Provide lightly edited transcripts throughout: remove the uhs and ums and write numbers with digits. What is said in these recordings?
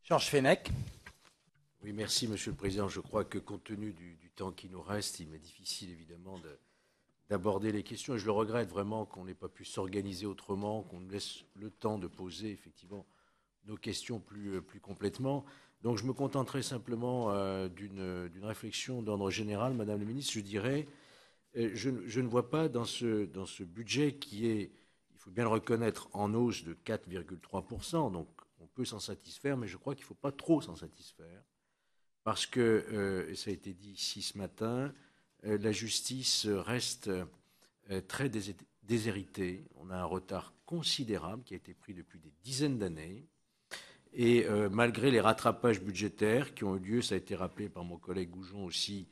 Georges Fenech. Oui, merci Monsieur le Président. Je crois que compte tenu du temps qui nous reste, il m'est difficile évidemment d'aborder les questions. Et je le regrette vraiment qu'on n'ait pas pu s'organiser autrement, qu'on nous laisse le temps de poser effectivement nos questions plus complètement. Donc je me contenterai simplement d'une réflexion d'ordre général, Madame la Ministre. Je dirais, je ne vois pas dans ce budget qui est, il faut bien le reconnaître, en hausse de 4,3%. Donc on peut s'en satisfaire, mais je crois qu'il ne faut pas trop s'en satisfaire. Parce que, et ça a été dit ici ce matin, la justice reste très déshéritée. On a un retard considérable qui a été pris depuis des dizaines d'années. Et malgré les rattrapages budgétaires qui ont eu lieu, ça a été rappelé par mon collègue Goujon aussi,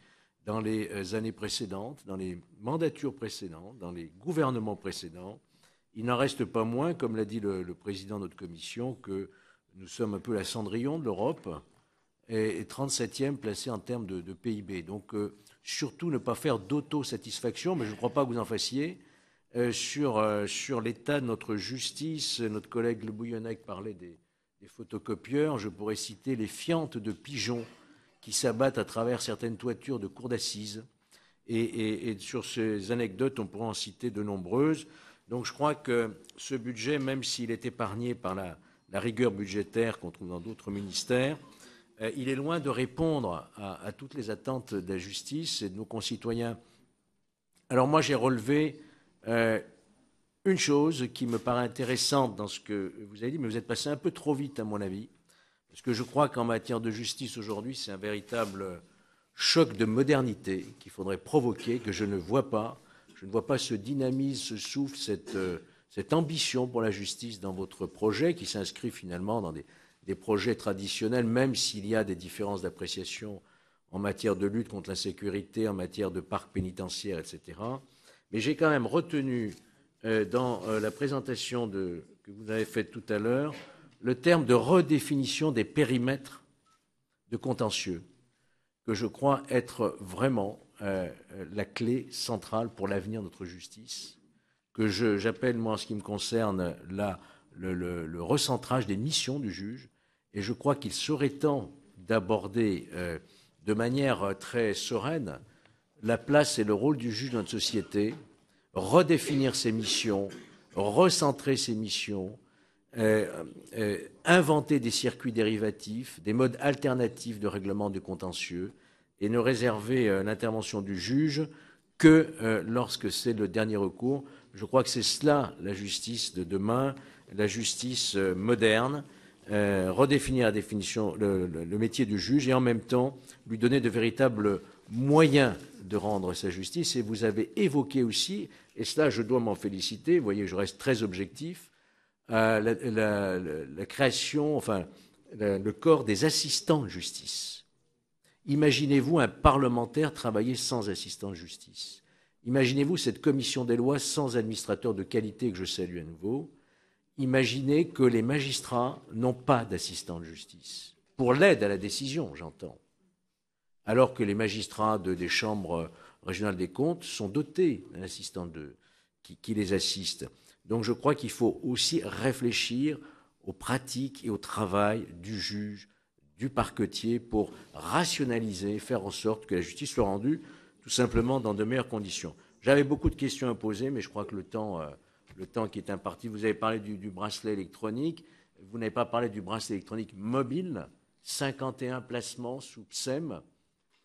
dans les années précédentes, dans les mandatures précédentes, dans les gouvernements précédents, il n'en reste pas moins, comme l'a dit le président de notre commission, que nous sommes un peu la Cendrillon de l'Europe et 37e placé en termes de PIB. Donc surtout ne pas faire d'autosatisfaction, mais je ne crois pas que vous en fassiez, sur l'état de notre justice. Notre collègue Le Bouillonnec parlait des photocopieurs. Je pourrais citer les fientes de pigeons qui s'abattent à travers certaines toitures de cours d'assises. Et sur ces anecdotes, on pourrait en citer de nombreuses. Donc je crois que ce budget, même s'il est épargné par la rigueur budgétaire qu'on trouve dans d'autres ministères, il est loin de répondre à toutes les attentes de la justice et de nos concitoyens. Alors moi, j'ai relevé une chose qui me paraît intéressante dans ce que vous avez dit, mais vous êtes passé un peu trop vite à mon avis, parce que je crois qu'en matière de justice aujourd'hui, c'est un véritable choc de modernité qu'il faudrait provoquer, que je ne vois pas. Je ne vois pas ce dynamisme, ce souffle, cette ambition pour la justice dans votre projet qui s'inscrit finalement dans des projets traditionnels, même s'il y a des différences d'appréciation en matière de lutte contre l'insécurité, en matière de parc pénitentiaire, etc. Mais j'ai quand même retenu dans la présentation que vous avez faite tout à l'heure le terme de redéfinition des périmètres de contentieux, que je crois être vraiment la clé centrale pour l'avenir de notre justice, que j'appelle, moi, en ce qui me concerne, le recentrage des missions du juge. Et je crois qu'il serait temps d'aborder de manière très sereine la place et le rôle du juge dans notre société, redéfinir ses missions, recentrer ses missions, inventer des circuits dérivatifs, des modes alternatifs de règlement du contentieux et ne réserver l'intervention du juge que lorsque c'est le dernier recours. Je crois que c'est cela la justice de demain, la justice moderne. Redéfinir la définition, le métier du juge et en même temps lui donner de véritables moyens de rendre sa justice. Et vous avez évoqué aussi, et cela je dois m'en féliciter, vous voyez je reste très objectif, la création, enfin le corps des assistants de justice. Imaginez-vous un parlementaire travailler sans assistant de justice. Imaginez-vous cette commission des lois sans administrateur de qualité que je salue à nouveau. Imaginez que les magistrats n'ont pas d'assistant de justice, pour l'aide à la décision, j'entends, alors que les magistrats des chambres régionales des comptes sont dotés d'un assistant qui les assiste. Donc je crois qu'il faut aussi réfléchir aux pratiques et au travail du juge, du parquetier, pour rationaliser, faire en sorte que la justice soit rendue tout simplement dans de meilleures conditions. J'avais beaucoup de questions à poser, mais je crois que le temps qui est imparti. Vous avez parlé du bracelet électronique. Vous n'avez pas parlé du bracelet électronique mobile. 51 placements sous PSEM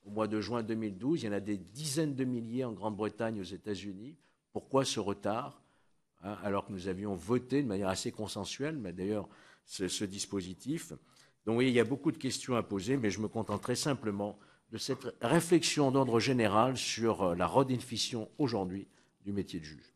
au mois de juin 2012. Il y en a des dizaines de milliers en Grande-Bretagne, aux États-Unis. Pourquoi ce retard, alors que nous avions voté de manière assez consensuelle, mais d'ailleurs, ce dispositif. Donc, vous voyez, il y a beaucoup de questions à poser, mais je me contenterai simplement de cette réflexion d'ordre général sur la redéfinition aujourd'hui du métier de juge.